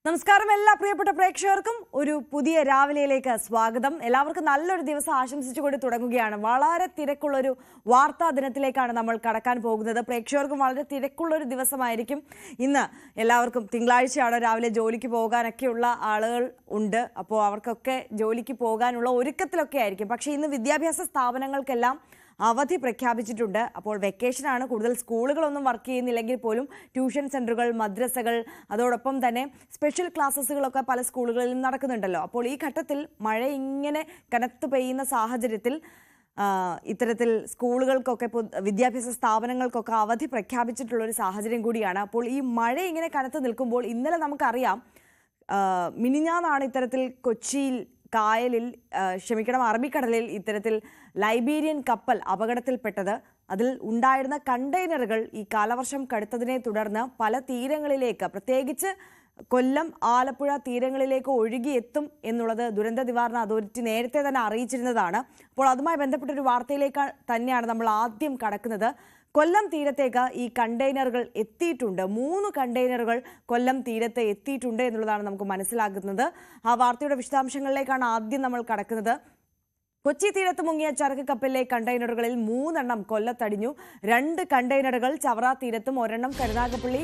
നമസ്കാരം എല്ലാ പ്രിയപ്പെട്ട പ്രേക്ഷകർക്കും ഒരു പുതിയ രാവിലെയിലേക്ക് സ്വാഗതം. എല്ലാവർക്കും നല്ലൊരു ദിവസം ആശംസിച്ചുകൊണ്ട് തുടങ്ങുകയാണ്. വളരെ തിരക്കുള്ള ഒരു വാർത്താ ദിനത്തിലേക്കാണ് നമ്മൾ കടക്കാൻ പോകുന്നത്. പ്രേക്ഷകർക്കും വളരെ തിരക്കുള്ള ഒരു ദിവസമായിരിക്കും ഇന്ന്. എല്ലാവർക്കും തിങ്കളാഴ്ചയാണ്, രാവിലെ ജോലിക്ക് പോകാനൊക്കെയുള്ള ആളുകൾ ഉണ്ട്. അപ്പോൾ അവർക്കൊക്കെ ജോലിക്ക് പോകാനുള്ള ഒരുക്കത്തിലൊക്കെ ആയിരിക്കും. പക്ഷേ ഇന്ന് വിദ്യാഭ്യാസ സ്ഥാപനങ്ങൾക്കെല്ലാം അവധി പ്രഖ്യാപിച്ചിട്ടുണ്ട്. അപ്പോൾ വെക്കേഷനാണ്. കൂടുതൽ സ്കൂളുകളൊന്നും വർക്ക് ചെയ്യുന്നില്ലെങ്കിൽ പോലും ട്യൂഷൻ സെൻ്ററുകൾ, മദ്രസകൾ, അതോടൊപ്പം തന്നെ സ്പെഷ്യൽ ക്ലാസ്സുകളൊക്കെ പല സ്കൂളുകളിലും നടക്കുന്നുണ്ടല്ലോ. അപ്പോൾ ഈ ഘട്ടത്തിൽ മഴ ഇങ്ങനെ കനത്ത് പെയ്യുന്ന സാഹചര്യത്തിൽ ഇത്തരത്തിൽ സ്കൂളുകൾക്കൊക്കെ, വിദ്യാഭ്യാസ സ്ഥാപനങ്ങൾക്കൊക്കെ അവധി പ്രഖ്യാപിച്ചിട്ടുള്ളൊരു സാഹചര്യം കൂടിയാണ്. അപ്പോൾ ഈ മഴ ഇങ്ങനെ കനത്ത് നിൽക്കുമ്പോൾ ഇന്നലെ നമുക്കറിയാം, മിനിഞ്ഞാന്നാണ് ഇത്തരത്തിൽ കൊച്ചിയിൽ അറബിക്കടലിൽ ഇത്തരത്തിൽ ലൈബീരിയൻ കപ്പൽ അപകടത്തിൽപ്പെട്ടത്. അതിൽ ഉണ്ടായിരുന്ന കണ്ടെയ്നറുകൾ ഈ കാലവർഷം കടുത്തതിനെ തുടർന്ന് പല തീരങ്ങളിലേക്ക്, പ്രത്യേകിച്ച് കൊല്ലം, ആലപ്പുഴ തീരങ്ങളിലേക്ക് ഒഴുകിയെത്തും എന്നുള്ളത് ദുരന്ത നിവാരണ അതോറിറ്റി നേരത്തെ തന്നെ അറിയിച്ചിരുന്നതാണ്. അപ്പോൾ അതുമായി ബന്ധപ്പെട്ടൊരു വാർത്തയിലേക്ക് തന്നെയാണ് നമ്മൾ ആദ്യം കടക്കുന്നത്. കൊല്ലം തീരത്തേക്ക് ഈ കണ്ടെയ്നറുകൾ എത്തിയിട്ടുണ്ട്. 3 കണ്ടെയ്നറുകൾ കൊല്ലം തീരത്ത് എത്തിയിട്ടുണ്ട് എന്നുള്ളതാണ് നമുക്ക് മനസ്സിലാകുന്നത്. ആ വാർത്തയുടെ വിശദാംശങ്ങളിലേക്കാണ് ആദ്യം നമ്മൾ കടക്കുന്നത്. കൊച്ചി തീരത്ത് മുങ്ങിയ ചരക്ക് കപ്പലിലെ കണ്ടെയ്നറുകളിൽ 3 കൊല്ലത്തടിഞ്ഞു. 2 കണ്ടെയ്നറുകൾ ചവറ തീരത്തും 1 കരുനാഗപ്പള്ളി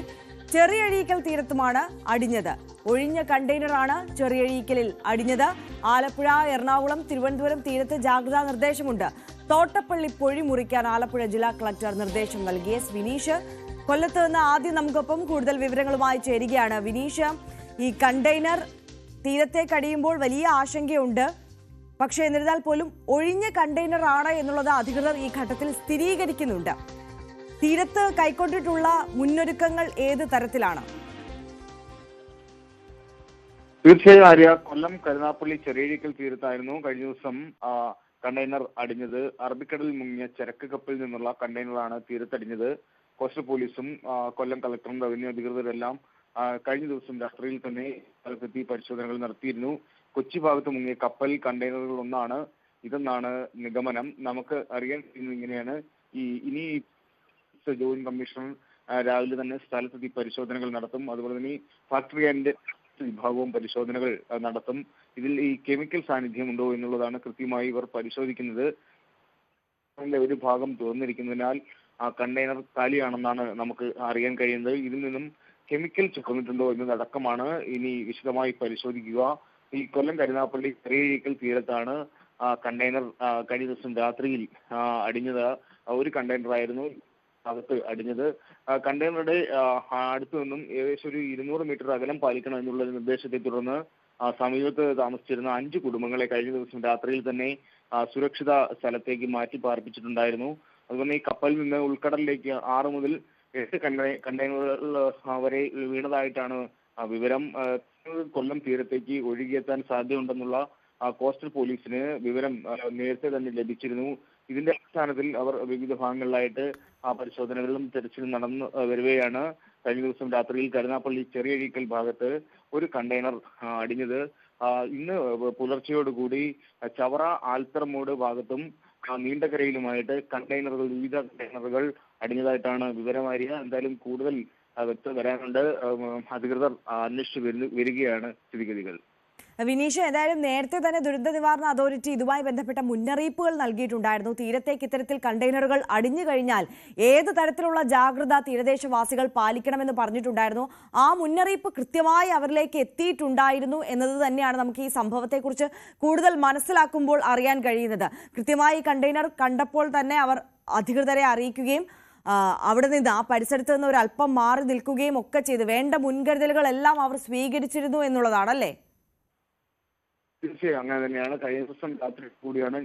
ചെറിയഴീക്കൽ തീരത്തുമാണ് അടിഞ്ഞത്. ഒഴിഞ്ഞ കണ്ടെയ്നറാണ് ചെറിയഴീക്കലിൽ അടിഞ്ഞത്. ആലപ്പുഴ, എറണാകുളം, തിരുവനന്തപുരം തീരത്ത് ജാഗ്രതാ നിർദ്ദേശമുണ്ട്. തോട്ടപ്പള്ളി പൊഴി മുറിക്കാൻ ആലപ്പുഴ ജില്ലാ കളക്ടർ നിർദ്ദേശം നൽകി. എസ് വിനീഷ് കൊല്ലത്ത് നിന്ന് ആദ്യം നമുക്കൊപ്പം കൂടുതൽ വിവരങ്ങളുമായി ചേരുകയാണ്. വിനീഷ്, ഈ കണ്ടെയ്നർ തീരത്തേക്ക് അടിയുമ്പോൾ വലിയ ആശങ്കയുണ്ട്. പക്ഷേ എന്നിരുന്നാൽ പോലും ഒഴിഞ്ഞ കണ്ടെയ്നർ ആണ് എന്നുള്ളത് അധികൃതർ ഈ ഘട്ടത്തിൽ സ്ഥിരീകരിക്കുന്നുണ്ട്. തീരത്ത് കൈക്കൊണ്ടിട്ടുള്ള മുന്നൊരുക്കങ്ങൾ ഏത് തരത്തിലാണ്? തീർച്ചയായും ആര്യ, കൊല്ലം കരുനാഗപ്പള്ളി ചെറിയഴീക്കൽ തീരത്തായിരുന്നു കഴിഞ്ഞ ദിവസം കണ്ടെയ്നർ അടിഞ്ഞത്. അറബിക്കടലിൽ മുങ്ങിയ ചരക്ക് കപ്പലിൽ നിന്നുള്ള കണ്ടെയ്നറാണ് തീരത്തടിഞ്ഞത്. കോസ്റ്റൽ പോലീസും കൊല്ലം കളക്ടറും റവന്യൂ അധികൃതരെല്ലാം കഴിഞ്ഞ ദിവസം രാത്രിയിൽ തന്നെ സ്ഥലത്തെത്തി പരിശോധനകൾ നടത്തിയിരുന്നു. കൊച്ചി ഭാഗത്ത് മുങ്ങിയ കപ്പൽ കണ്ടെയ്നറുകൾ ഒന്നാണ് ഇതെന്നാണ് നിഗമനം. നമുക്ക് അറിയാൻ കഴിയുന്നത് ഇങ്ങനെയാണ്. ഇനി ജോയിന്റ് കമ്മീഷണർ രാവിലെ തന്നെ സ്ഥലത്തെത്തി പരിശോധനകൾ നടത്തും. അതുപോലെ തന്നെ ഫാക്ടറി ആൻഡ് വിഭാഗവും പരിശോധനകൾ നടത്തും. ഇതിൽ ഈ കെമിക്കൽ സാന്നിധ്യം ഉണ്ടോ എന്നുള്ളതാണ് കൃത്യമായി ഇവർ പരിശോധിക്കുന്നത്. ഒരു ഭാഗം തുറന്നിരിക്കുന്നതിനാൽ ആ കണ്ടെയ്നർ കാലിയാണെന്നാണ് നമുക്ക് അറിയാൻ കഴിയുന്നത്. ഇതിൽ നിന്നും കെമിക്കൽ ചേർന്നിട്ടുണ്ടോ എന്നതടക്കമാണ് ഇനി വിശദമായി പരിശോധിക്കുക. ഈ കൊല്ലം കരുനാഗപ്പള്ളി ചെറിയഴീക്കൽ തീരത്താണ് കണ്ടെയ്നർ കഴിഞ്ഞ ദിവസം രാത്രിയിൽ അടിഞ്ഞത്. ഒരു കണ്ടെയ്നറായിരുന്നു അകത്ത് അടിഞ്ഞത്. കണ്ടെയ്നറുടെ അടുത്തു നിന്നും ഏകദേശം ഒരു 200 മീറ്റർ അകലം പാലിക്കണം എന്നുള്ള നിർദ്ദേശത്തെ തുടർന്ന് സമീപത്ത് താമസിച്ചിരുന്ന 5 കുടുംബങ്ങളെ കഴിഞ്ഞ ദിവസം രാത്രിയിൽ തന്നെ സുരക്ഷിത സ്ഥലത്തേക്ക് മാറ്റി പാർപ്പിച്ചിട്ടുണ്ടായിരുന്നു. അതുപോലെ ഈ കപ്പലിൽ നിന്ന് ഉൾക്കടലിലേക്ക് 6 മുതൽ 8 കണ്ടെയ്നറുകൾ വരെ വീണതായിട്ടാണ് വിവരം. കൊല്ലം തീരത്തേക്ക് ഒഴുകിയെത്താൻ സാധ്യതയുണ്ടെന്നുള്ള കോസ്റ്റൽ പോലീസിന് വിവരം നേരത്തെ തന്നെ ലഭിച്ചിരുന്നു. ഇതിന്റെ അടിസ്ഥാനത്തിൽ അവർ വിവിധ ഭാഗങ്ങളിലായിട്ട് പരിശോധനകളും തെരച്ചിലും നടന്നു വരികയാണ്. കഴിഞ്ഞ ദിവസം രാത്രിയിൽ കരുനാഗപ്പള്ളി ചെറിയഴീക്കൽ ഭാഗത്ത് ഒരു കണ്ടെയ്നർ അടിഞ്ഞത്. ഇന്ന് പുലർച്ചയോടുകൂടി ചവറ, ആൽത്തറമൂട് ഭാഗത്തും നീണ്ടകരയിലുമായിട്ട് വിവിധ കണ്ടെയ്നറുകൾ അടിഞ്ഞതായിട്ടാണ് വിവരമാരിയ. എന്തായാലും കൂടുതൽ വ്യക്തത വരാനുണ്ട്. അധികൃതർ അന്വേഷിച്ചു വരികയാണ് സ്ഥിതിഗതികൾ. വിനീഷ്, ഏതായാലും നേരത്തെ തന്നെ ദുരന്ത നിവാരണ അതോറിറ്റി ഇതുമായി ബന്ധപ്പെട്ട മുന്നറിയിപ്പുകൾ നൽകിയിട്ടുണ്ടായിരുന്നു. തീരത്തേക്ക് ഇത്തരത്തിൽ കണ്ടെയ്നറുകൾ അടിഞ്ഞു കഴിഞ്ഞാൽ ഏത് തരത്തിലുള്ള ജാഗ്രത തീരദേശവാസികൾ പാലിക്കണമെന്ന് പറഞ്ഞിട്ടുണ്ടായിരുന്നു. ആ മുന്നറിയിപ്പ് കൃത്യമായി അവരിലേക്ക് എത്തിയിട്ടുണ്ടായിരുന്നു എന്നത് തന്നെയാണ് നമുക്ക് ഈ സംഭവത്തെക്കുറിച്ച് കൂടുതൽ മനസ്സിലാക്കുമ്പോൾ അറിയാൻ കഴിയുന്നത്. കൃത്യമായി കണ്ടെയ്നർ കണ്ടപ്പോൾ തന്നെ അവർ അധികൃതരെ അറിയിക്കുകയും അവിടെ നിന്ന് ആ പരിസരത്ത് നിന്ന് ഒരു അല്പം മാറി നിൽക്കുകയും ഒക്കെ ചെയ്ത് വേണ്ട മുൻകരുതലുകളെല്ലാം അവർ സ്വീകരിച്ചിരുന്നു എന്നുള്ളതാണല്ലേ? തീർച്ചയായും അങ്ങനെ തന്നെയാണ്. കഴിഞ്ഞ ദിവസം രാത്രി കൂടിയാണ്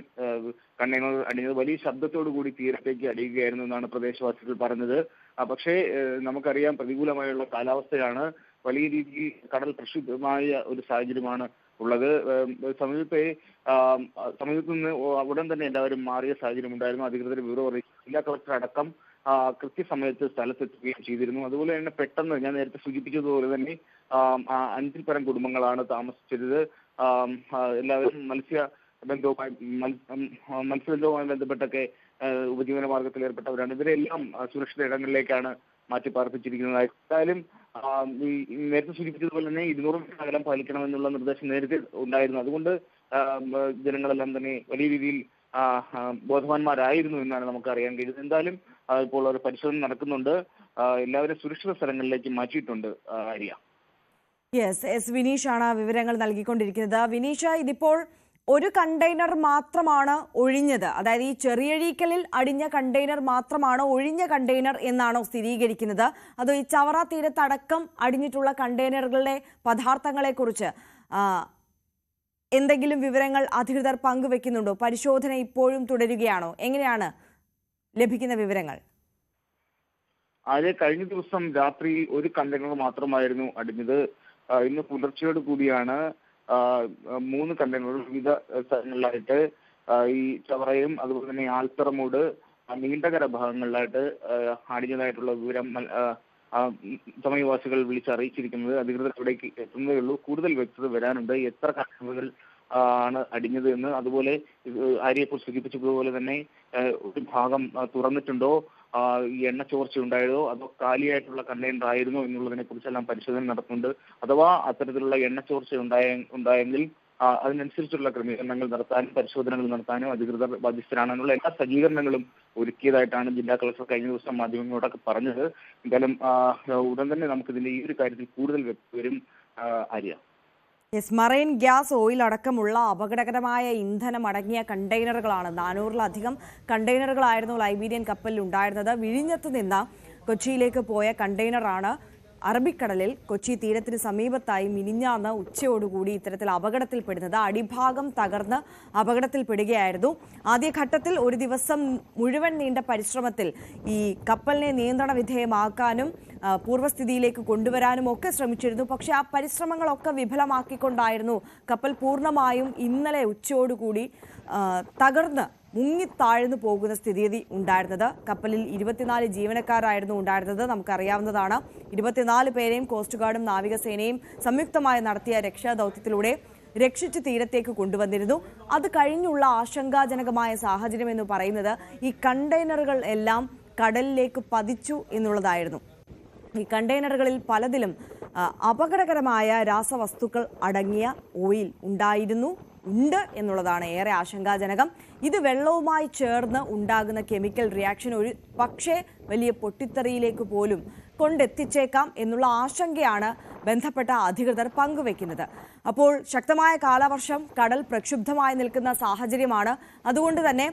കണ്ടെയ്നർ അടിഞ്ഞത്. വലിയ ശബ്ദത്തോടു കൂടി തീരത്തേക്ക് അടിയുകയായിരുന്നു എന്നാണ് പ്രദേശവാസികൾ പറഞ്ഞത്. പക്ഷേ നമുക്കറിയാം, പ്രതികൂലമായുള്ള കാലാവസ്ഥയാണ്. വലിയ രീതിയിൽ കടൽ പ്രക്ഷുബ്ധമായ ഒരു സാഹചര്യമാണ് ഉള്ളത്. സമീപത്ത് നിന്ന് ഉടൻ തന്നെ എല്ലാവരും മാറിയ സാഹചര്യം ഉണ്ടായിരുന്നു. അധികൃതർ വിവരം അറിയിച്ചു. ജില്ലാ കളക്ടർ അടക്കം കൃത്യസമയത്ത് സ്ഥലത്തെത്തുകയും ചെയ്തിരുന്നു. അതുപോലെ തന്നെ പെട്ടെന്ന് ഞാൻ നേരത്തെ സൂചിപ്പിച്ചതുപോലെ തന്നെ 5 പരം കുടുംബങ്ങളാണ് താമസിച്ചിരുന്നത്. എല്ലാവരും മത്സ്യബന്ധവുമായി ബന്ധപ്പെട്ടൊക്കെ ഉപജീവന മാർഗത്തിൽ ഏർപ്പെട്ടവരാണ്. ഇവരെല്ലാം സുരക്ഷിത ഇടങ്ങളിലേക്കാണ് മാറ്റി പാർപ്പിച്ചിരിക്കുന്നത്. എന്തായാലും നേരത്തെ സൂചിപ്പിച്ചതുപോലെ തന്നെ 200 മീറ്റർ അകലം പാലിക്കണമെന്നുള്ള നിർദ്ദേശം നേരത്തെ ഉണ്ടായിരുന്നു. അതുകൊണ്ട് ജനങ്ങളെല്ലാം തന്നെ വലിയ രീതിയിൽ ബോധവാന്മാരായിരുന്നു എന്നാണ് നമുക്ക് അറിയാൻ കഴിയുന്നത്. എന്തായാലും ഇപ്പോൾ ഒരു പരിശോധന നടക്കുന്നുണ്ട്. എല്ലാവരും സുരക്ഷിത സ്ഥലങ്ങളിലേക്ക് മാറ്റിയിട്ടുണ്ട്. ആര്യ. എസ് വിനീഷാണ് വിവരങ്ങൾ നൽകിക്കൊണ്ടിരിക്കുന്നത്. വിനീഷ, ഇതിപ്പോൾ ഒരു കണ്ടെയ്നർ മാത്രമാണ് ഒഴിഞ്ഞത്, അതായത് ഈ ചെറിയഴീക്കലിൽ അടിഞ്ഞ കണ്ടെയ്നർ മാത്രമാണ് ഒഴിഞ്ഞ കണ്ടെയ്നർ എന്നാണോ സ്ഥിരീകരിക്കുന്നത്? അതോ ഈ ചവറ തീരത്തടക്കം അടിഞ്ഞിട്ടുള്ള കണ്ടെയ്നറുകളുടെ പദാർത്ഥങ്ങളെക്കുറിച്ച് എന്തെങ്കിലും വിവരങ്ങൾ അധികൃതർ പങ്കുവെക്കുന്നുണ്ടോ? പരിശോധന ഇപ്പോഴും തുടരുകയാണോ? എങ്ങനെയാണ് ലഭിക്കുന്ന വിവരങ്ങൾ? അത് കഴിഞ്ഞ ദിവസം രാത്രി ഒരു കണ്ടെയ്നർ മാത്രമായിരുന്നു അടിഞ്ഞത്. ഇന്ന് പുലർച്ചയോട് കൂടിയാണ് 3 കണ്ടെയ്നറുകൾ വിവിധ സ്ഥലങ്ങളിലായിട്ട് ഈ ചവറയും അതുപോലെ തന്നെ ആൽത്തറമൂട് നീണ്ടകര ഭാഗങ്ങളിലായിട്ട് അടിഞ്ഞതായിട്ടുള്ള വിവരം സമയവാസികൾ വിളിച്ചറിയിച്ചിരിക്കുന്നത്. അധികൃതർ ഇവിടേക്ക് എത്തുന്നതേ ഉള്ളൂ. കൂടുതൽ വ്യക്തത വരാനുണ്ട്. എത്ര കണ്ടെയ്നറുകൾ ആണ് അടിഞ്ഞത് എന്ന്. അതുപോലെ ആര്യപ്പോൾ സൂചിപ്പിച്ചതുപോലെ തന്നെ ഒരു ഭാഗം തുറന്നിട്ടുണ്ടോ, എണ്ണ ചോർച്ച ഉണ്ടായതോ അതോ കാലിയായിട്ടുള്ള കണ്ടെയ്നർ ആയിരുന്നോ എന്നുള്ളതിനെ കുറിച്ചെല്ലാം പരിശോധന നടത്തുന്നുണ്ട്. അഥവാ അത്തരത്തിലുള്ള എണ്ണ ചോർച്ച ഉണ്ടായെങ്കിൽ അതിനനുസരിച്ചുള്ള ക്രമീകരണങ്ങൾ നടത്താനും പരിശോധനകൾ നടത്താനും അധികൃതർ ബാധ്യസ്ഥരാണെന്നുള്ള എല്ലാ സജ്ജീകരണങ്ങളും ഒരുക്കിയതായിട്ടാണ് ജില്ലാ കളക്ടർ കഴിഞ്ഞ ദിവസം മാധ്യമങ്ങളോടൊക്കെ പറഞ്ഞത്. എന്തായാലും ഉടൻ തന്നെ നമുക്കിതിന്റെ ഈ ഒരു കാര്യത്തിൽ കൂടുതൽ വ്യക്തത വരും. ആര്യ. മറൈൻ ഗ്യാസ്, ഓയിൽ അടക്കമുള്ള അപകടകരമായ ഇന്ധനം അടങ്ങിയ കണ്ടെയ്നറുകളാണ് 400-ലധികം കണ്ടെയ്നറുകളായിരുന്നു ലൈബീരിയൻ കപ്പലിൽ ഉണ്ടായിരുന്നത്. വിഴിഞ്ഞത്ത് നിന്ന് കൊച്ചിയിലേക്ക് പോയ കണ്ടെയ്നറാണ് അറബിക്കടലിൽ കൊച്ചി തീരത്തിന് സമീപത്തായി മിനിഞ്ഞാന്ന് ഉച്ചയോടുകൂടി ഇത്തരത്തിൽ അപകടത്തിൽപ്പെടുന്നത്. അടിഭാഗം തകർന്ന് അപകടത്തിൽപ്പെടുകയായിരുന്നു. ആദ്യഘട്ടത്തിൽ ഒരു ദിവസം മുഴുവൻ നീണ്ട പരിശ്രമത്തിൽ ഈ കപ്പലിനെ നിയന്ത്രണ വിധേയമാക്കാനും പൂർവ്വസ്ഥിതിയിലേക്ക് കൊണ്ടുവരാനും ഒക്കെ ശ്രമിച്ചിരുന്നു. പക്ഷേ ആ പരിശ്രമങ്ങളൊക്കെ വിഫലമാക്കിക്കൊണ്ടായിരുന്നു കപ്പൽ പൂർണ്ണമായും ഇന്നലെ ഉച്ചയോടുകൂടി തകർന്ന് മുങ്ങിത്താഴ്ന്നു പോകുന്ന സ്ഥിതി ഉണ്ടായിരുന്നത്. കപ്പലിൽ 24 ജീവനക്കാരായിരുന്നു ഉണ്ടായിരുന്നത്. നമുക്കറിയാവുന്നതാണ്. 24 പേരെയും കോസ്റ്റ് ഗാർഡും നാവികസേനയും സംയുക്തമായി നടത്തിയ രക്ഷാദൌത്യത്തിലൂടെ രക്ഷിച്ച് തീരത്തേക്ക് കൊണ്ടുവന്നിരുന്നു. അത് കഴിഞ്ഞുള്ള ആശങ്കാജനകമായ സാഹചര്യം എന്ന് പറയുന്നത് ഈ കണ്ടെയ്നറുകൾ എല്ലാം കടലിലേക്ക് പതിച്ചു എന്നുള്ളതായിരുന്നു. ഈ കണ്ടെയ്നറുകളിൽ പലതിലും അപകടകരമായ രാസവസ്തുക്കൾ അടങ്ങിയ ഓയിൽ ഉണ്ട് എന്നുള്ളതാണ് ഏറെ ആശങ്കാജനകം. ഇത് വെള്ളവുമായി ചേർന്ന് ഉണ്ടാകുന്ന കെമിക്കൽ റിയാക്ഷൻ ഒരു പക്ഷേ വലിയ പൊട്ടിത്തെറിയിലേക്ക് പോലും കൊണ്ടെത്തിച്ചേക്കാം എന്നുള്ള ആശങ്കയാണ് ബന്ധപ്പെട്ട അധികൃതർ പങ്കുവെക്കുന്നത്. അപ്പോൾ ശക്തമായ കാലവർഷം, കടൽ പ്രക്ഷുബ്ധമായി നിൽക്കുന്ന സാഹചര്യമാണ്. അതുകൊണ്ട് തന്നെ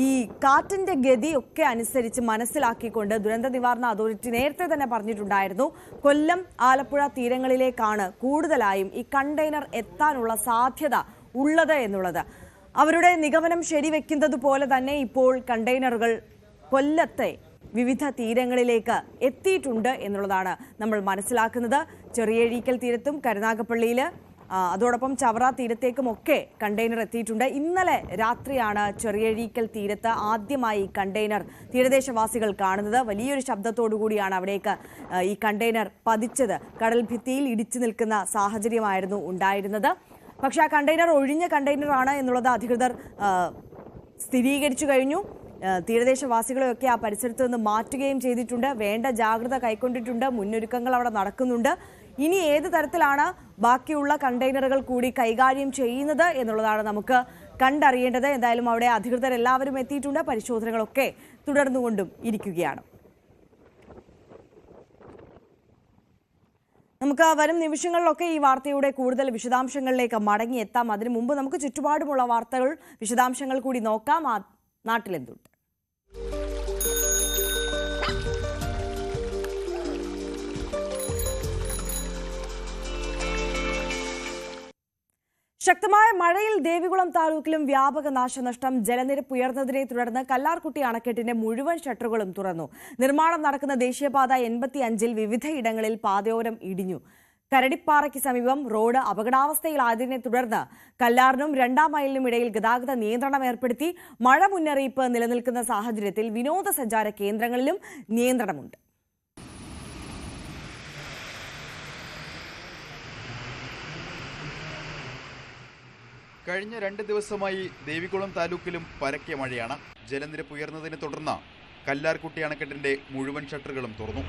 ഈ കാറ്റിന്റെ ഗതിയൊക്കെ അനുസരിച്ച് മനസ്സിലാക്കിക്കൊണ്ട് ദുരന്ത നിവാരണ അതോറിറ്റി നേരത്തെ തന്നെ പറഞ്ഞിട്ടുണ്ടായിരുന്നു, കൊല്ലം, ആലപ്പുഴ തീരങ്ങളിലേക്കാണ് കൂടുതലായും ഈ കണ്ടെയ്നർ എത്താനുള്ള സാധ്യത ഉള്ളത് എന്നുള്ളത്. അവരുടെ നിഗമനം ശരിവെക്കുന്നത് പോലെ തന്നെ ഇപ്പോൾ കണ്ടെയ്നറുകൾ കൊല്ലത്തെ വിവിധ തീരങ്ങളിലേക്ക് എത്തിയിട്ടുണ്ട് എന്നുള്ളതാണ് നമ്മൾ മനസ്സിലാക്കുന്നത്. ചെറിയഴീക്കൽ തീരത്തും കരുനാഗപ്പള്ളിയിൽ അതോടൊപ്പം ചവറ തീരത്തേക്കുമൊക്കെ കണ്ടെയ്നർ എത്തിയിട്ടുണ്ട്. ഇന്നലെ രാത്രിയാണ് ചെറിയഴീക്കൽ തീരത്ത് ആദ്യമായി കണ്ടെയ്നർ തീരദേശവാസികൾ കാണുന്നത്. വലിയൊരു ശബ്ദത്തോടു കൂടിയാണ് അവിടേക്ക് ഈ കണ്ടെയ്നർ പതിച്ചത്. കടൽ ഭിത്തിയിൽ ഇടിച്ചു നിൽക്കുന്ന സാഹചര്യമായിരുന്നു ഉണ്ടായിരുന്നത്. പക്ഷേ ആ കണ്ടെയ്നർ ഒഴിഞ്ഞ കണ്ടെയ്നറാണ് എന്നുള്ളത് അധികൃതർ സ്ഥിരീകരിച്ചു കഴിഞ്ഞു. തീരദേശവാസികളെയൊക്കെ ആ പരിസരത്ത് നിന്ന് മാറ്റുകയും ചെയ്തിട്ടുണ്ട്. വേണ്ട ജാഗ്രത കൈക്കൊണ്ടിട്ടുണ്ട്. മുന്നൊരുക്കങ്ങൾ അവിടെ നടക്കുന്നുണ്ട്. ഇനി ഏത് തരത്തിലാണ് ബാക്കിയുള്ള കണ്ടെയ്നറുകൾ കൂടി കൈകാര്യം ചെയ്യുന്നത് എന്നുള്ളതാണ് നമുക്ക് കണ്ടറിയേണ്ടത്. എന്തായാലും അവിടെ അധികൃതർ എല്ലാവരും എത്തിയിട്ടുണ്ട്. പരിശോധനകളൊക്കെ തുടർന്നുകൊണ്ടും ഇരിക്കുകയാണ്. നമുക്ക് വരും നിമിഷങ്ങളിലൊക്കെ ഈ വാർത്തയുടെ കൂടുതൽ വിശദാംശങ്ങളിലേക്ക് മടങ്ങിയെത്താം. അതിനു മുമ്പ് നമുക്ക് ചുറ്റുപാടുമുള്ള വാർത്തകൾ, വിശദാംശങ്ങൾ കൂടി നോക്കാം. നാട്ടിലെന്തുണ്ട്? ശക്തമായ മഴയിൽ ദേവികുളം താലൂക്കിലും വ്യാപക നാശനഷ്ടം. ജലനിരപ്പ് ഉയർന്നതിനെ തുടർന്ന് കല്ലാർകുട്ടി അണക്കെട്ടിന്റെ മുഴുവൻ ഷട്ടറുകളും തുറന്നു. നിർമ്മാണം നടക്കുന്ന ദേശീയപാത 85-ൽ വിവിധയിടങ്ങളിൽ പാതയോരം ഇടിഞ്ഞു. കരടിപ്പാറയ്ക്ക് സമീപം റോഡ് അപകടാവസ്ഥയിലായതിനെ തുടർന്ന് കല്ലാറിനും 2-ാം മൈലിനും ഇടയിൽ ഗതാഗത നിയന്ത്രണം ഏർപ്പെടുത്തി. മഴ മുന്നറിയിപ്പ് നിലനിൽക്കുന്ന സാഹചര്യത്തിൽ വിനോദസഞ്ചാര കേന്ദ്രങ്ങളിലും നിയന്ത്രണമുണ്ട്. കഴിഞ്ഞ 2 ദിവസമായി ദേവികുളം താലൂക്കിലും പരക്കെ മഴയാണ്. ജലനിരപ്പ് ഉയർന്നതിനെ തുടർന്ന് കല്ലാർകുട്ടി അണക്കെട്ടിന്റെ മുഴുവൻ ഷട്ടറുകളും തുറന്നു.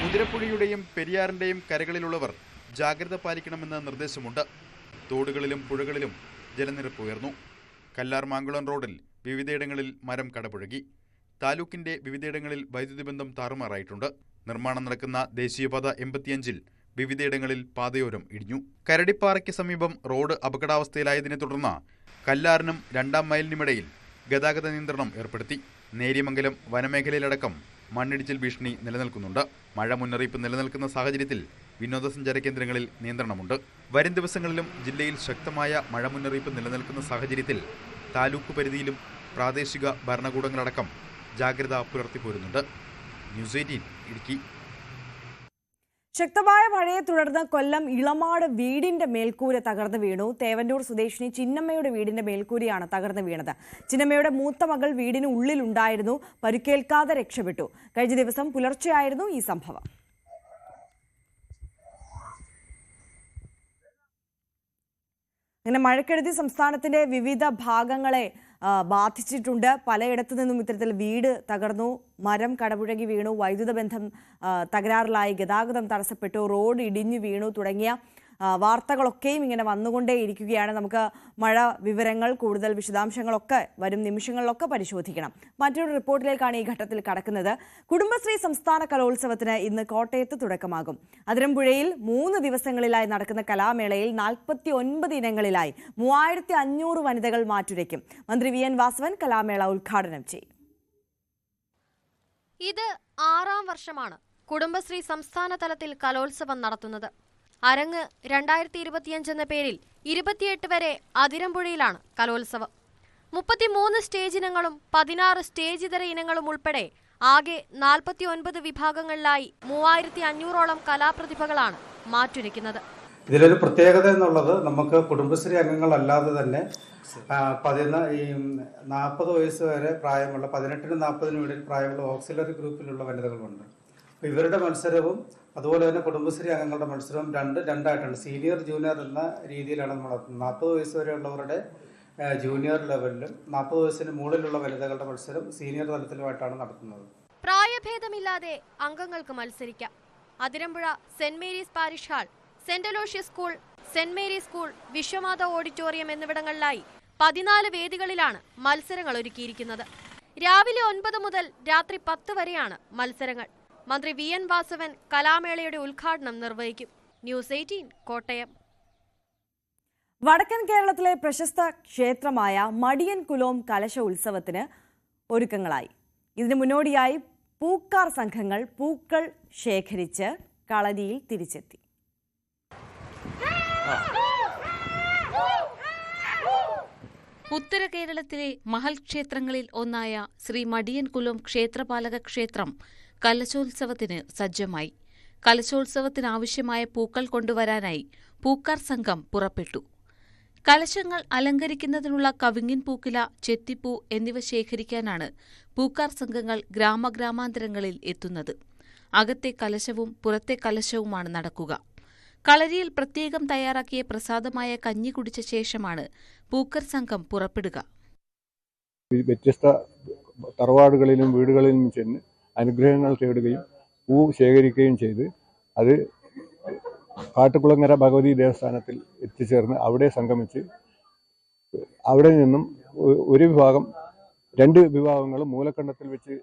മുതിരപ്പുഴയുടെയും പെരിയാറിന്റെയും കരകളിലുള്ളവർ ജാഗ്രത പാലിക്കണമെന്ന നിർദ്ദേശമുണ്ട്. തോടുകളിലും പുഴകളിലും ജലനിരപ്പ് ഉയർന്നു. കല്ലാർ മാങ്കുളം റോഡിൽ വിവിധയിടങ്ങളിൽ മരം കടപുഴകി. താലൂക്കിന്റെ വിവിധയിടങ്ങളിൽ വൈദ്യുതി ബന്ധം താറുമാറായിട്ടുണ്ട്. നിർമ്മാണം നടക്കുന്ന ദേശീയപാത 85-ൽ വിവിധയിടങ്ങളിൽ പാതയോരം ഇടിഞ്ഞു. കരടിപ്പാറയ്ക്ക് സമീപം റോഡ് അപകടാവസ്ഥയിലായതിനെ തുടർന്ന് കല്ലാറിനും 2-ാം മൈലിനുമിടയിൽ ഗതാഗത നിയന്ത്രണം ഏർപ്പെടുത്തി. നേര്യമംഗലം വനമേഖലയിലടക്കം മണ്ണിടിച്ചിൽ ഭീഷണി നിലനിൽക്കുന്നുണ്ട്. മഴ മുന്നറിയിപ്പ് നിലനിൽക്കുന്ന സാഹചര്യത്തിൽ വിനോദസഞ്ചാര കേന്ദ്രങ്ങളിൽ നിയന്ത്രണമുണ്ട്. വരും ദിവസങ്ങളിലും ജില്ലയിൽ ശക്തമായ മഴ മുന്നറിയിപ്പ് നിലനിൽക്കുന്ന സാഹചര്യത്തിൽ താലൂക്ക് പരിധിയിലും പ്രാദേശിക ഭരണകൂടങ്ങളടക്കം ജാഗ്രത പുലർത്തിപ്പോരുന്നുണ്ട്. ന്യൂസ് 18 ഇടുക്കി. ശക്തമായ മഴയെ തുടർന്ന് കൊല്ലം ഇളമാട് വീടിന്റെ മേൽക്കൂര തകർന്നു വീണു. തേവന്നൂർ സ്വദേശിനി ചിന്നമ്മയുടെ വീടിന്റെ മേൽക്കൂരയാണ് തകർന്നു വീണത്. ചിന്നമ്മയുടെ മൂത്ത മകൾ വീടിന് ഉള്ളിലുണ്ടായിരുന്നു. പരിക്കേൽക്കാതെ രക്ഷപ്പെട്ടു. കഴിഞ്ഞ ദിവസം പുലർച്ചെയായിരുന്നു ഈ സംഭവം. അങ്ങനെ മഴക്കെടുതി സംസ്ഥാനത്തിന്റെ വിവിധ ഭാഗങ്ങളെ ബാധിച്ചിട്ടുണ്ട്. പലയിടത്തു നിന്നും ഇത്തരത്തിൽ വീട് തകർന്നു, മരം കടപുഴകി വീണു, വൈദ്യുത ബന്ധം തകരാറിലായി, ഗതാഗതം തടസ്സപ്പെട്ടു, റോഡ് ഇടിഞ്ഞു വീണു തുടങ്ങിയ വാർത്തകളൊക്കെയും ഇങ്ങനെ വന്നുകൊണ്ടേയിരിക്കുകയാണ്. നമുക്ക് മഴ വിവരങ്ങൾ, കൂടുതൽ വിശദാംശങ്ങളൊക്കെ വരും നിമിഷങ്ങളിലൊക്കെ പരിശോധിക്കണം. മറ്റൊരു റിപ്പോർട്ടിലേക്കാണ് ഈ ഘട്ടത്തിൽ കടക്കുന്നത്. കുടുംബശ്രീ സംസ്ഥാന കലോത്സവത്തിന് ഇന്ന് കോട്ടയത്ത് തുടക്കമാകും. അതിരമ്പുഴയിൽ 3 ദിവസങ്ങളിലായി നടക്കുന്ന കലാമേളയിൽ 49 ഇനങ്ങളിലായി 3500 വനിതകൾ മാറ്റുരയ്ക്കും. മന്ത്രി വി എൻ വാസവൻ കലാമേള ഉദ്ഘാടനം ചെയ്യും. ഇത് 6ാം വർഷമാണ് കുടുംബശ്രീ സംസ്ഥാന തലത്തിൽ കലോത്സവം നടത്തുന്നത്. അരങ്ങ് 2025 എന്ന പേരിൽ 28 വരെ അതിരമ്പുഴയിലാണ് കലോത്സവം. 33 സ്റ്റേജ് ഇനങ്ങളും 16 സ്റ്റേജ് ഇതര ഇനങ്ങളും ഉൾപ്പെടെ ആകെ 49 വിഭാഗങ്ങളിലായി 3500ഓളം കലാപ്രതിഭകളാണ് മാറ്റുരയ്ക്കുന്നത്. ഇതിലൊരു പ്രത്യേകത എന്നുള്ളത്, നമുക്ക് കുടുംബശ്രീ അംഗങ്ങളല്ലാതെ തന്നെ 40 വയസ്സ് വരെ പ്രായമുള്ള 18-നും 40-നും ഇടയിൽ പ്രായമുള്ള ഓക്സിലറി ഗ്രൂപ്പിലുള്ള വനിതകളുണ്ട്. ഇവരുടെ മത്സരവും അതുപോലെ തന്നെ കുടുംബശ്രീ അംഗങ്ങളുടെ മത്സരവും രണ്ടായിട്ടാണ്. സീനിയർ ജൂനിയർ എന്ന രീതിയിലാണ് നമ്മൾ നടത്തുന്നത്. 40 വയസ്സ് വരെയുള്ളവരുടെ ജൂനിയർ ലെവലിലും 40 വയസ്സിന് മുകളിലുള്ള വനിതകളുടെ മത്സരം സീനിയർ തലത്തിലുമായിട്ടാണ് നടത്തുന്നത്. പ്രായഭേദമില്ലാതെ അംഗങ്ങൾക്ക് മത്സരിക്കാം. Athirampuzha saint Mary's parish hall, saint Aloysius school, saint Mary's school, Vishwamatha auditorium എന്നിവിടങ്ങളിലായി 14 വേദികളിലാണ് മത്സരങ്ങൾ ഒരുക്കിയിരിക്കുന്നത്. രാവിലെ 9 മുതൽ രാത്രി 10 വരെയാണ് മത്സരങ്ങൾ. മന്ത്രി വി എൻ വാസവൻ കലാമേളയുടെ ഉദ്ഘാടനം നിർവഹിക്കും. ന്യൂസ് 18 കോട്ടയം. വടക്കൻ കേരളത്തിലെ പ്രശസ്ത ക്ഷേത്രമായ മടിയൻ കുലോം കലശ ഉത്സവത്തിന് ഒരുക്കങ്ങളായി. ഇതിനു മുന്നോടിയായി പൂക്കാർ സംഘങ്ങൾ പൂക്കൾ ശേഖരിച്ച് കളരിയിൽ തിരിച്ചെത്തി. ഉത്തര കേരളത്തിലെ മഹൽ ക്ഷേത്രങ്ങളിൽ ഒന്നായ ശ്രീ മടിയൻ കുലോം ക്ഷേത്രപാലക ക്ഷേത്രം കലശോത്സവത്തിന് സജ്ജമായി. കലശോത്സവത്തിനാവശ്യമായ പൂക്കൾ കൊണ്ടുവരാനായി പൂക്കാർ സംഘം പുറപ്പെട്ടു. കലശങ്ങൾ അലങ്കരിക്കുന്നതിനുള്ള കവിങ്ങിൻ പൂക്കില, ചെത്തിപ്പൂ എന്നിവ ശേഖരിക്കാനാണ് പൂക്കാർ സംഘങ്ങൾ ഗ്രാമഗ്രാമാന്തരങ്ങളിൽ എത്തുന്നത്. അകത്തെ കലശവും പുറത്തെ കലശവുമാണ് നടക്കുക. കളരിയിൽ പ്രത്യേകം തയ്യാറാക്കിയ പ്രസാദമായ കഞ്ഞി കുടിച്ച ശേഷമാണ് പൂക്കർ സംഘം പുറപ്പെടുക. വ്യത്യസ്ത തറവാടുകളിലും വീടുകളിലും ചെന്ന് അനുഗ്രഹങ്ങൾ തേടുകയും പൂ ശേഖരിക്കുകയും ചെയ്ത് അത് കാട്ടുകുളങ്ങര ഭഗവതി ദേവസ്ഥാനത്തിൽ എത്തിച്ചേർന്ന് അവിടെ സംഗമിച്ച് അവിടെ നിന്നും ഒരു വിഭാഗം 2 വിഭാഗങ്ങളും മൂലക്കണ്ടത്തിൽ വെച്ച്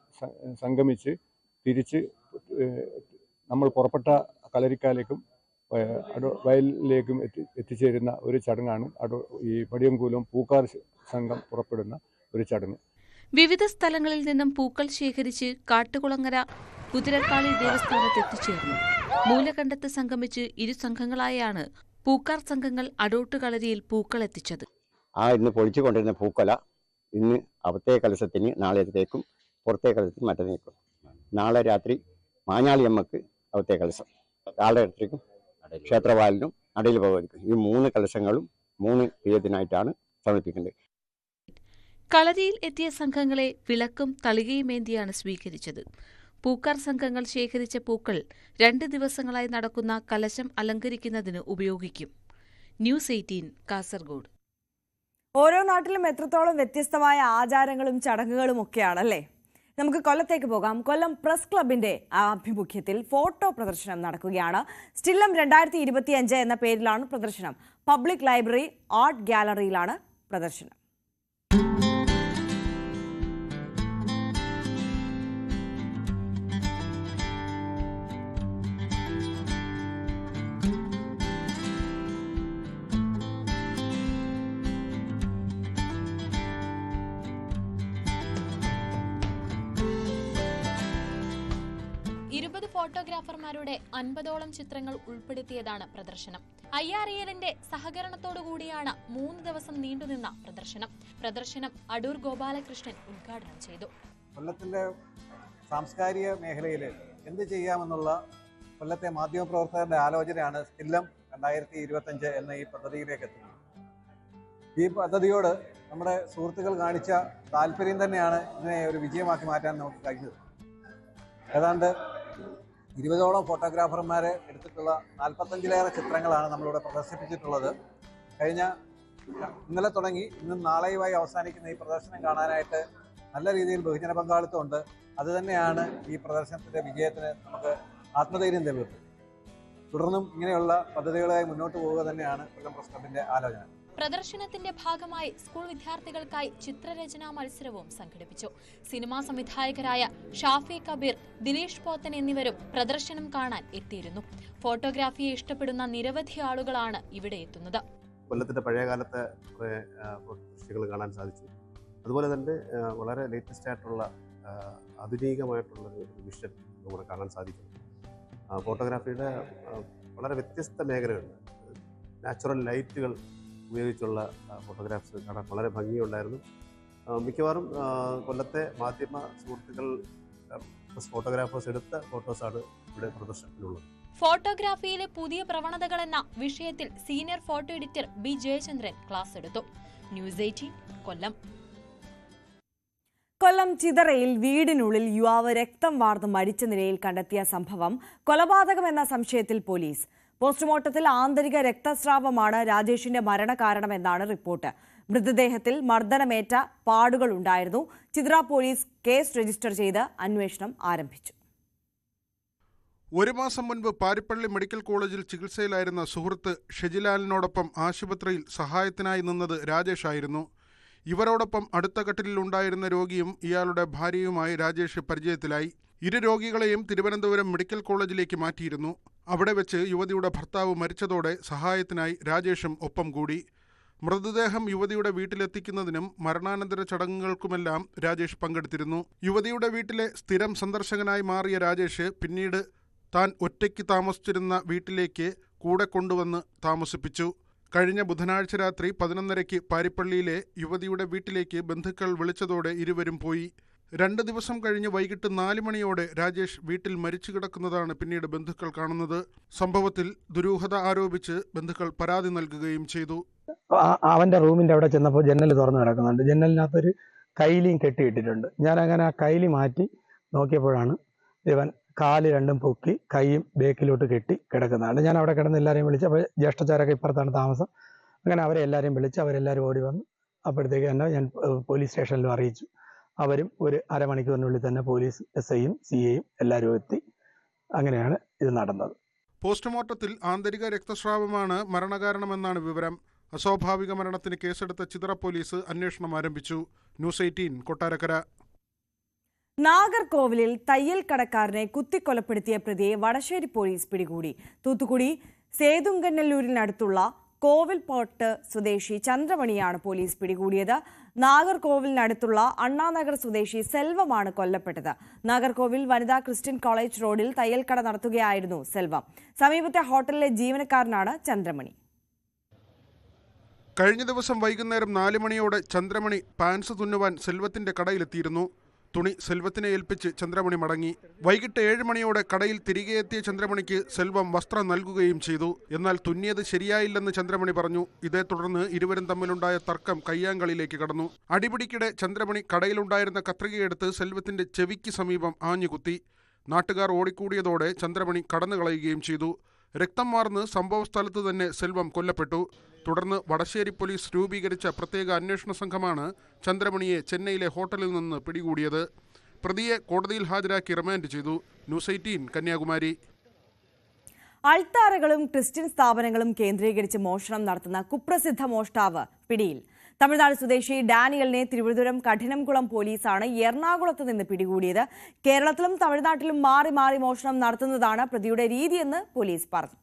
സംഗമിച്ച് തിരിച്ച് നമ്മൾ പുറപ്പെട്ട കളരിക്കാലേക്കും വയലിലേക്കും എത്തിച്ചേരുന്ന ഒരു ചടങ്ങാണ് ഈ മടിയൻകുലോം പൂക്കാർ സംഘം പുറപ്പെടുന്ന ഒരു ചടങ്ങ്. വിവിധ സ്ഥലങ്ങളിൽ നിന്നും പൂക്കൾ ശേഖരിച്ച് കാട്ടുകുളങ്ങര കുതിരക്കാളി ദേവസ്ഥാനത്ത് എത്തിച്ചേർന്നു. മൂലകണ്ഠത്ത് സംഗമിച്ച് 2 സംഘങ്ങളായാണ് പൂക്കാർ സംഘങ്ങൾ അടോട്ട് കളരിയിൽ പൂക്കൾ എത്തിച്ചത്. ഇന്ന് പൊളിച്ചു കൊണ്ടിരുന്ന പൂക്കൊല ഇന്ന് അകത്തെ കലശത്തിന് നാളത്തേക്കും പുറത്തെ കലശത്തിന് മറ്റന്നേക്കും. നാളെ രാത്രി മാഞ്ഞാളിയമ്മക്ക് അകത്തെ കലശം, നാളെ രാത്രിക്കും ക്ഷേത്രവാലിനും നടയിൽ ഭഗവതിക്കും ഈ 3 കലശങ്ങളും 3 തീയതിനായിട്ടാണ് സമർപ്പിക്കുന്നത്. കളരിയിൽ എത്തിയ സംഘങ്ങളെ വിളക്കും തളികയുമേന്തിയാണ് സ്വീകരിച്ചത്. പൂക്കാർ സംഘങ്ങൾ ശേഖരിച്ച പൂക്കൾ 2 ദിവസങ്ങളായി നടക്കുന്ന കലശം അലങ്കരിക്കുന്നതിന് ഉപയോഗിക്കും. ന്യൂസ് 18 കാസർഗോഡ്. ഓരോ നാട്ടിലും എത്രത്തോളം വ്യത്യസ്തമായ ആചാരങ്ങളും ചടങ്ങുകളും ഒക്കെയാണല്ലേ. നമുക്ക് കൊല്ലത്തേക്ക് പോകാം. കൊല്ലം പ്രസ് ക്ലബിന്റെ ആഭിമുഖ്യത്തിൽ ഫോട്ടോ പ്രദർശനം നടക്കുകയാണ്. സ്റ്റില്ലം 2025 എന്ന പേരിലാണ് പ്രദർശനം. പബ്ലിക് ലൈബ്രറി ആർട്ട് ഗാലറിയിലാണ് പ്രദർശനം. ഫോട്ടോഗ്രാഫർമാരുടെ 50ഓളം ചിത്രങ്ങൾ ഉൾപ്പെടുത്തിയതാണ് പ്രദർശനം. IRELന്റെ സഹകരണത്തോടുകൂടിയാണ് 3 ദിവസം നീണ്ടുനിന്ന പ്രദർശനം അടൂർ ഗോപാലകൃഷ്ണൻ ഉദ്ഘാടനം ചെയ്തു. കൊല്ലത്തിന്റെ സാംസ്കാരിക മേഖലയിൽ എന്ത് ചെയ്യാമെന്നുള്ള കൊല്ലത്തെ മാധ്യമപ്രവർത്തകരുടെ ആലോചനയാണ് സ്റ്റില്ലം 2025 എന്ന ഈ പദ്ധതിയിലേക്ക് എത്തുന്നത്. ഈ പദ്ധതിയോട് നമ്മുടെ സുഹൃത്തുക്കൾ കാണിച്ച താല്പര്യം തന്നെയാണ് ഇതിനെ ഒരു വിജയമാക്കി മാറ്റാൻ നമുക്ക് കഴിഞ്ഞത്. ഏതാണ്ട് 20ഓളം ഫോട്ടോഗ്രാഫർമാരെ എടുത്തിട്ടുള്ള 45ലേറെ ചിത്രങ്ങളാണ് നമ്മളിവിടെ പ്രദർശിപ്പിച്ചിട്ടുള്ളത്. ഇന്നലെ തുടങ്ങി ഇന്നും നാളെയുമായി അവസാനിക്കുന്ന ഈ പ്രദർശനം കാണാനായിട്ട് നല്ല രീതിയിൽ ബഹുജന പങ്കാളിത്തമുണ്ട്. അതുതന്നെയാണ് ഈ പ്രദർശനത്തിൻ്റെ വിജയത്തിന് നമുക്ക് ആത്മധൈര്യം തരുന്നത്. തുടർന്നും ഇങ്ങനെയുള്ള പദ്ധതികളുമായി മുന്നോട്ട് പോവുക തന്നെയാണ് കൊല്ലം പ്രസ് ക്ലബിന്റെ ആലോചന. പ്രദർശനത്തിന്റെ ഭാഗമായി സ്കൂൾ വിദ്യാർത്ഥികൾക്കായി ചിത്രരചനാ മത്സരവും സംഘടിപ്പിച്ചു. സിനിമാ സംവിധായകരായ ഷാഫി കബീർ, ദിനേഷ് പോത്തൻ എന്നിവരും പ്രദർശനം കാണാൻ എത്തിയിരുന്നു. ഫോട്ടോഗ്രാഫിയെ ഇഷ്ടപ്പെടുന്ന നിരവധി ആളുകളാണ് ഇവിടെ എത്തുന്നത്. കൊല്ലത്തിന്റെ പഴയകാലത്തെ ദൃശ്യങ്ങൾ കാണാൻ സാധിച്ചു. അതുപോലെ തന്നെ വളരെ ലേറ്റസ്റ്റ് ആയിട്ടുള്ള ആധുനികമായിട്ടുള്ള ഒരു വിഷൻ നമുക്ക് കാണാൻ സാധിക്കും. ഫോട്ടോഗ്രാഫിയുടെ വളരെ വ്യത്യസ്ത മേഖലകളുണ്ട്. നാച്ചുറൽ ലൈറ്റുകൾ ഉപയോഗിച്ചുള്ള ഫോട്ടോഗ്രാഫ്സ് കാണാൻ വളരെ ഭംഗിയുണ്ടായിരുന്നു. മിക്കവാറും കൊല്ലത്തെ മാധ്യമ സുഹൃത്തുക്കൾ ഫോട്ടോഗ്രാഫേഴ്സ് എടുത്ത ഫോട്ടോസാണ് ഇവിടെ പ്രദർശനത്തിലുള്ളത്. ഫോട്ടോഗ്രാഫിയിലെ പുതിയ പ്രവണതകൾ എന്ന വിഷയത്തിൽ senior photo editor B Jayachandran class എടുത്തു. ന്യൂസ് 18 കൊല്ലം. കൊല്ലം ചിതറയിൽ വീടിനുള്ളിൽ യുവാവ് രക്തം വാർന്ന് മരിച്ച നിലയിൽ കണ്ടെത്തിയ സംഭവം കൊലപാതകമെന്ന സംശയത്തിൽ പോലീസ്. പോസ്റ്റ്മോർട്ടത്തിൽ ആന്തരിക രക്തസ്രാവമാണ് രാജേഷിന്റെ മരണകാരണമെന്നാണ് റിപ്പോർട്ട്. മൃതദേഹത്തിൽ മർദ്ദനമേറ്റ പാടുകൾ ഉണ്ടായിരുന്നു. ചിതറ പോലീസ് കേസ് രജിസ്റ്റർ ചെയ്ത് അന്വേഷണം ആരംഭിച്ചു. 1 മാസം മുൻപ് പാരിപ്പള്ളി മെഡിക്കൽ കോളേജിൽ ചികിത്സയിലായിരുന്ന സുഹൃത്ത് ഷെജിലാലിനോടൊപ്പം ആശുപത്രിയിൽ സഹായത്തിനായി നിന്നത് രാജേഷായിരുന്നു. ഇവരോടൊപ്പം അടുത്ത കട്ടിലുണ്ടായിരുന്ന രോഗിയും ഇയാളുടെ ഭാര്യയുമായി രാജേഷ് പരിചയത്തിലായി. 2 രോഗികളെയും തിരുവനന്തപുരം മെഡിക്കൽ കോളേജിലേക്ക് മാറ്റിയിരുന്നു. അവിടെ വെച്ച് യുവതിയുടെ ഭർത്താവ് മരിച്ചതോടെ സഹായത്തിനായി രാജേഷും ഒപ്പം കൂടി. മൃതദേഹം യുവതിയുടെ വീട്ടിലെത്തിക്കുന്നതിനും മരണാനന്തര ചടങ്ങുകൾക്കുമെല്ലാം രാജേഷ് പങ്കെടുത്തിരുന്നു. യുവതിയുടെ വീട്ടിലെ സ്ഥിരം സന്ദർശകനായി മാറിയ രാജേഷ് പിന്നീട് താൻ ഒറ്റയ്ക്ക് താമസിച്ചിരുന്ന വീട്ടിലേക്ക് കൂടെ കൊണ്ടുവന്ന് താമസിപ്പിച്ചു. കഴിഞ്ഞ ബുധനാഴ്ച രാത്രി 11:30 പാരിപ്പള്ളിയിലെ യുവതിയുടെ വീട്ടിലേക്ക് ബന്ധുക്കൾ വിളിച്ചതോടെ ഇരുവരും പോയി. 2 ദിവസം കഴിഞ്ഞ് വൈകിട്ട് 4 മണിയോടെ രാജേഷ് വീട്ടിൽ മരിച്ചു കിടക്കുന്നതാണ് പിന്നീട് ബന്ധുക്കൾ കാണുന്നത്. സംഭവത്തിൽ ദുരൂഹത ആരോപിച്ച് ബന്ധുക്കൾ പരാതി നൽകുകയും ചെയ്തു. അവന്റെ റൂമിന്റെ അവിടെ ചെന്നപ്പോൾ ജനൽ തുറന്നു കിടക്കുന്നുണ്ട്. ജനലിനകത്തൊരു കൈലിയും കെട്ടിയിട്ടിട്ടുണ്ട്. ഞാൻ അങ്ങനെ ആ കൈലി മാറ്റി നോക്കിയപ്പോഴാണ് ഇവൻ കാല് രണ്ടും പൊക്കി കൈയും ബേക്കിലോട്ട് കെട്ടി കിടക്കുന്നതാണ്. ഞാൻ അവിടെ കിടന്ന് എല്ലാവരെയും വിളിച്ച്, അപ്പോൾ ജ്യേഷ്ഠച്ചാരൊക്കെ ഇപ്പുറത്താണ് താമസം. അങ്ങനെ അവരെ എല്ലാവരെയും വിളിച്ച് അവരെല്ലാവരും ഓടി വന്നു. അപ്പോഴത്തേക്ക് തന്നെ ഞാൻ പോലീസ് സ്റ്റേഷനിലും അറിയിച്ചു. അവരും ഒരു അരമണിക്കൂറിനുള്ളിൽ തന്നെ പോലീസ് SIയും CAയും എല്ലാവരും എത്തി. അങ്ങനെയാണ് ഇത് നടന്നത്. പോസ്റ്റ്മോർട്ടത്തിൽ ആന്തരിക രക്തസ്രാവമാണ് മരണകാരണമെന്നാണ് വിവരം. അസ്വാഭാവിക മരണത്തിന് കേസെടുത്ത ചിതറ പോലീസ് അന്വേഷണം ആരംഭിച്ചു. ന്യൂസ് 18 കൊട്ടാരക്കര. നാഗർകോവിലിൽ തയ്യൽ കടക്കാരനെ കുത്തിക്കൊലപ്പെടുത്തിയ പ്രതിയെ വടശ്ശേരി പോലീസ് പിടികൂടി. തൂത്തുക്കുടി സേതുങ്കന്നല്ലൂരിനടുത്തുള്ള കോവിൽപോട്ട് സ്വദേശി ചന്ദ്രമണിയാണ് പോലീസ് പിടികൂടിയത്. നാഗർകോവിലിനടുത്തുള്ള അണ്ണാനഗർ സ്വദേശി സെൽവമാണ് കൊല്ലപ്പെട്ടത്. നാഗർകോവിൽ വനിതാ ക്രിസ്ത്യൻ കോളേജ് റോഡിൽ തയ്യൽക്കട നടത്തുകയായിരുന്നു സെൽവം. സമീപത്തെ ഹോട്ടലിലെ ജീവനക്കാരനാണ് ചന്ദ്രമണി. കഴിഞ്ഞ ദിവസം വൈകുന്നേരം 4 മണിയോടെ ചന്ദ്രമണി പാൻസ് തുന്നുവാൻ സെൽവത്തിന്റെ കടയിലെത്തിയിരുന്നു. തുണി സെൽവത്തിനെ ഏൽപ്പിച്ച് ചന്ദ്രമണി മടങ്ങി. വൈകിട്ട് 7 മണിയോടെ കടയിൽ തിരികെ എത്തിയ ചന്ദ്രമണിക്ക് സെൽവം വസ്ത്രം നൽകുകയും ചെയ്തു. എന്നാൽ തുന്നിയത് ശരിയായില്ലെന്ന് ചന്ദ്രമണി പറഞ്ഞു. ഇതേ തുടർന്ന് ഇരുവരും തമ്മിലുണ്ടായ തർക്കം കയ്യാങ്കളിയിലേക്ക് കടന്നു. അടിപിടിക്കിടെ ചന്ദ്രമണി കടയിലുണ്ടായിരുന്ന കത്രികയെടുത്ത് സെൽവത്തിന്റെ ചെവിക്ക് സമീപം ആഞ്ഞുകുത്തി. നാട്ടുകാർ ഓടിക്കൂടിയതോടെ ചന്ദ്രമണി കടന്നുകളയുകയും ചെയ്തു. രക്തം വാർന്ന് സംഭവ സ്ഥലത്ത് തന്നെ സെൽവം കൊല്ലപ്പെട്ടു. തുടർന്ന് വടശ്ശേരി പോലീസ് രൂപീകരിച്ച പ്രത്യേക അന്വേഷണ സംഘമാണ് ചന്ദ്രമണിയെ ചെന്നൈയിലെ ഹോട്ടലിൽ നിന്ന് പിടികൂടിയത്. പ്രതിയെ കോടതിയിൽ ഹാജരാക്കി റിമാൻഡ് ചെയ്തു. ന്യൂസ് 18 കന്യാകുമാരി. അൾത്താരകളും ക്രിസ്ത്യൻ സ്ഥാപനങ്ങളും കേന്ദ്രീകരിച്ച് മോഷണം നടത്തുന്ന കുപ്രസിദ്ധ മോഷ്ടാവ് പിടിയിൽ. തമിഴ്നാട് സ്വദേശി ഡാനിയലിനെ തിരുവനന്തപുരം കഠിനംകുളം പോലീസാണ് എറണാകുളത്ത് നിന്ന് പിടികൂടിയത്. കേരളത്തിലും തമിഴ്നാട്ടിലും മാറി മാറി മോഷണം നടത്തുന്നതാണ് പ്രതിയുടെ രീതിയെന്ന് പോലീസ് പറഞ്ഞു.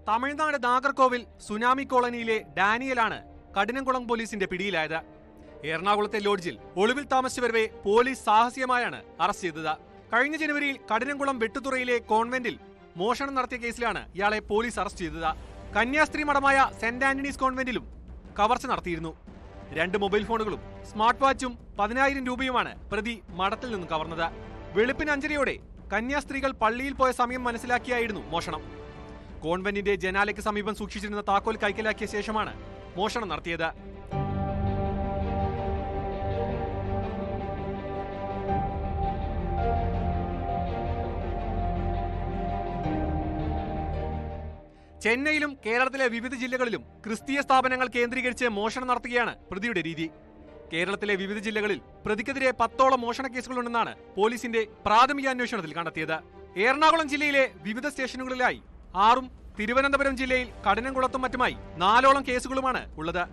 തമിഴ്നാട് നാഗർകോവിൽ സുനാമി കോളനിയിലെ ഡാനിയലാണ് കഠിനംകുളം പോലീസിന്റെ പിടിയിലായത്. എറണാകുളത്തെ ലോഡ്ജിൽ ഒളിവിൽ താമസിച്ചവരെ പോലീസ് സാഹസികമായാണ് അറസ്റ്റ് ചെയ്തത്. കഴിഞ്ഞ ജനുവരിയിൽ കഠിനംകുളം വെട്ടുതുറയിലെ കോൺവെന്റിൽ മോഷണം നടത്തിയ കേസിലാണ് ഇയാളെ പോലീസ് അറസ്റ്റ് ചെയ്തത്. കന്യാസ്ത്രീ മഠമായ സെന്റ് ആന്റണീസ് കോൺവെന്റിലും കവർച്ച നടത്തിയിരുന്നു. 2 മൊബൈൽ ഫോണുകളും സ്മാർട്ട് വാച്ചും 10,000 രൂപയുമാണ് പ്രതി മഠത്തിൽ നിന്നും കവർന്നത്. വെളുപ്പിന് 5:30 കന്യാസ്ത്രീകൾ പള്ളിയിൽ പോയ സമയം മനസ്സിലാക്കിയായിരുന്നു മോഷണം. കോൺവെന്റിന്റെ ജനാലയ്ക്ക് സമീപം സൂക്ഷിച്ചിരുന്ന താക്കോൽ കൈക്കലാക്കിയ ശേഷമാണ് മോഷണം നടത്തിയത്. ചെന്നൈയിലും കേരളത്തിലെ വിവിധ ജില്ലകളിലും ക്രിസ്തീയ സ്ഥാപനങ്ങൾ കേന്ദ്രീകരിച്ച് മോഷണം നടത്തുകയാണ് പ്രതിയുടെ രീതി. കേരളത്തിലെ വിവിധ ജില്ലകളിൽ പ്രതിക്കെതിരെ 10ഓളം മോഷണ കേസുകളുണ്ടെന്നാണ് പോലീസിന്റെ പ്രാഥമിക അന്വേഷണത്തിൽ കണ്ടെത്തിയത്. എറണാകുളം ജില്ലയിലെ വിവിധ സ്റ്റേഷനുകളിലായി 6ഉം തിരുവനന്തപുരം ജില്ലയിൽ കഠിനംകുളത്തും മറ്റുമായി 4ഓളം കേസുകളുമാണ് ഉള്ളത്.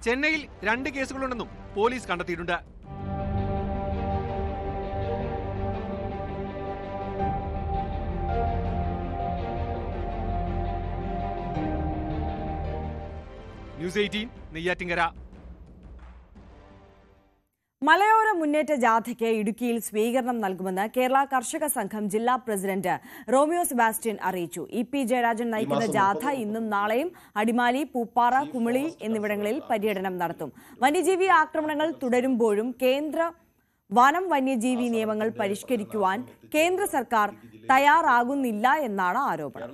ചെന്നൈയിൽ 2 കേസുകളുണ്ടെന്നും പോലീസ് കണ്ടെത്തിയിട്ടുണ്ട്. ന്യൂസ് 18 നെയ്യാറ്റിങ്കര. മലയോര മുന്നേറ്റ ജാഥയ്ക്ക് ഇടുക്കിയിൽ സ്വീകരണം നൽകുമെന്ന് കേരള കർഷക സംഘം ജില്ലാ പ്രസിഡന്റ് റോമിയോ സെബാസ്റ്റ്യൻ അറിയിച്ചു. EP ജയരാജൻ നയിക്കുന്ന ജാഥ ഇന്നും നാളെയും അടിമാലി, പൂപ്പാറ, കുമിളി എന്നിവിടങ്ങളിൽ പര്യടനം നടത്തും. വന്യജീവി ആക്രമണങ്ങൾ തുടരുമ്പോഴും കേന്ദ്ര വനം വന്യജീവി നിയമങ്ങൾ പരിഷ്കരിക്കുവാൻ കേന്ദ്ര സർക്കാർ തയ്യാറാകുന്നില്ല എന്നാണ് ആരോപണം.